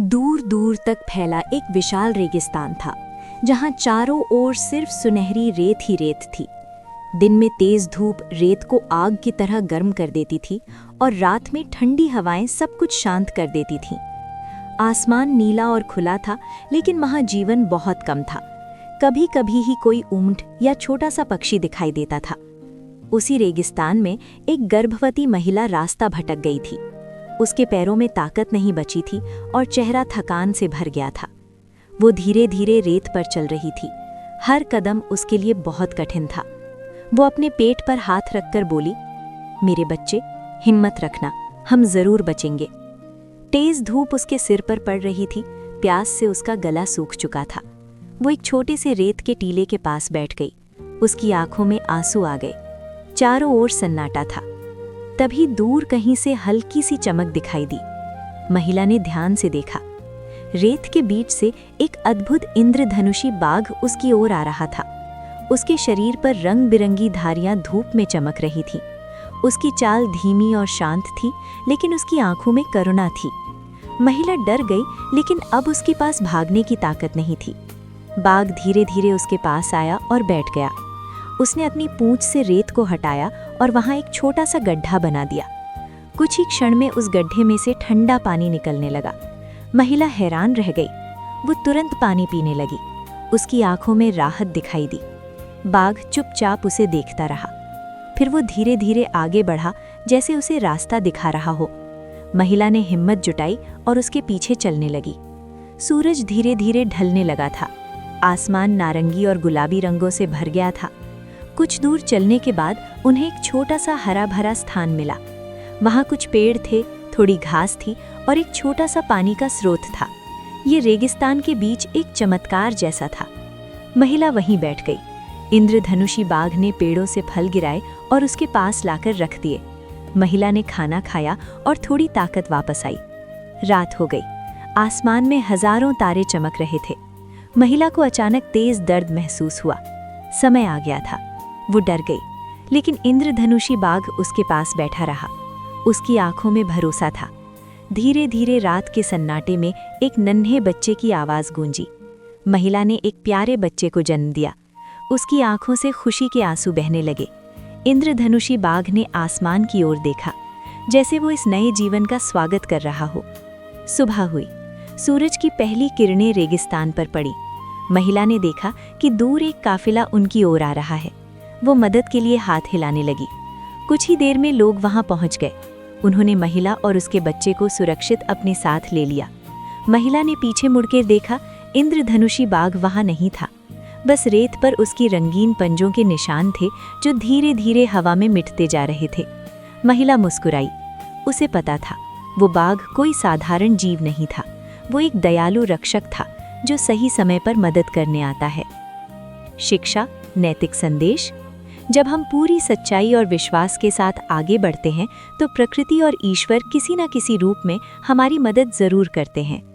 दूर दूर तक फैला एक विशाल रेगिस्तान था, जहां चारों ओर सिर्फ सुनहरी रेत ही रेत थी। दिन में तेज धूप रेत को आग की तरह गर्म कर देती थी और रात में ठंडी हवाएं सब कुछ शांत कर देती थीं। आसमान नीला और खुला था, लेकिन वहां जीवन बहुत कम था। कभी कभी ही कोई ऊंट या छोटा सा पक्षी दिखाई देता था। उसी रेगिस्तान में एक गर्भवती महिला रास्ता भटक गई थी। उसके पैरों में ताकत नहीं बची थी और चेहरा थकान से भर गया था। वो धीरे धीरे रेत पर चल रही थी। हर कदम उसके लिए बहुत कठिन था। वो अपने पेट पर हाथ रखकर बोली, मेरे बच्चे, हिम्मत रखना, हम जरूर बचेंगे। तेज धूप उसके सिर पर पड़ रही थी। प्यास से उसका गला सूख चुका था। वो एक छोटे से रेत के टीले के पास बैठ गई। उसकी आंखों में आंसू आ गए। चारों ओर सन्नाटा था। तभी दूर कहीं से हल्की सी चमक दिखाई दी। महिला ने ध्यान से देखा। रेत के बीच से एक अद्भुत इंद्रधनुषी बाघ उसकी ओर आ रहा था। उसके शरीर पर रंग बिरंगी धारियां धूप में चमक रही थीं। उसकी चाल धीमी और शांत थी, लेकिन उसकी आंखों में करुणा थी। महिला डर गई, लेकिन अब उसके पास भागने की ताकत नहीं थी। बाघ धीरे धीरे उसके पास आया और बैठ गया। उसने अपनी पूंछ से रेत को हटाया और वहां एक छोटा सा गड्ढा बना दिया। कुछ ही क्षण में उस गड्ढे में से ठंडा पानी निकलने लगा। महिला हैरान रह गई। वो तुरंत पानी पीने लगी। उसकी आंखों में राहत दिखाई दी। बाघ चुपचाप उसे देखता रहा। फिर वो धीरे धीरे आगे बढ़ा, जैसे उसे रास्ता दिखा रहा हो। महिला ने हिम्मत जुटाई और उसके पीछे चलने लगी। सूरज धीरे धीरे ढलने लगा था। आसमान नारंगी और गुलाबी रंगों से भर गया था। कुछ दूर चलने के बाद उन्हें एक छोटा सा हरा भरा स्थान मिला। वहां कुछ पेड़ थे, थोड़ी घास थी और एक छोटा सा पानी का स्रोत था। ये रेगिस्तान के बीच एक चमत्कार जैसा था। महिला वहीं बैठ गई। इंद्रधनुषी बाघ ने पेड़ों से फल गिराए और उसके पास लाकर रख दिए। महिला ने खाना खाया और थोड़ी ताकत वापस आई। रात हो गई। आसमान में हजारों तारे चमक रहे थे। महिला को अचानक तेज दर्द महसूस हुआ। समय आ गया था। वो डर गई, लेकिन इंद्रधनुषी बाघ उसके पास बैठा रहा। उसकी आंखों में भरोसा था। धीरे धीरे रात के सन्नाटे में एक नन्हे बच्चे की आवाज गूंजी। महिला ने एक प्यारे बच्चे को जन्म दिया। उसकी आंखों से खुशी के आंसू बहने लगे। इंद्रधनुषी बाघ ने आसमान की ओर देखा, जैसे वो इस नए जीवन का स्वागत कर रहा हो। सुबह हुई। सूरज की पहली किरणें रेगिस्तान पर पड़ी। महिला ने देखा कि दूर एक काफिला उनकी ओर आ रहा है। वो मदद के लिए हाथ हिलाने लगी। कुछ ही देर में लोग वहां पहुंच गए। उन्होंने महिला और उसके बच्चे को सुरक्षित अपने साथ ले लिया। महिला ने पीछे मुड़कर देखा। इंद्रधनुषी बाघ वहां नहीं था। बस रेत पर उसकी रंगीन पंजों के निशान थे, जो धीरे धीरे हवा में मिटते जा रहे थे। महिला मुस्कुराई। उसे पता था, वो बाघ कोई साधारण जीव नहीं था। वो एक दयालु रक्षक था, जो सही समय पर मदद करने आता है। शिक्षा, नैतिक संदेश। जब हम पूरी सच्चाई और विश्वास के साथ आगे बढ़ते हैं, तो प्रकृति और ईश्वर किसी न किसी रूप में हमारी मदद जरूर करते हैं।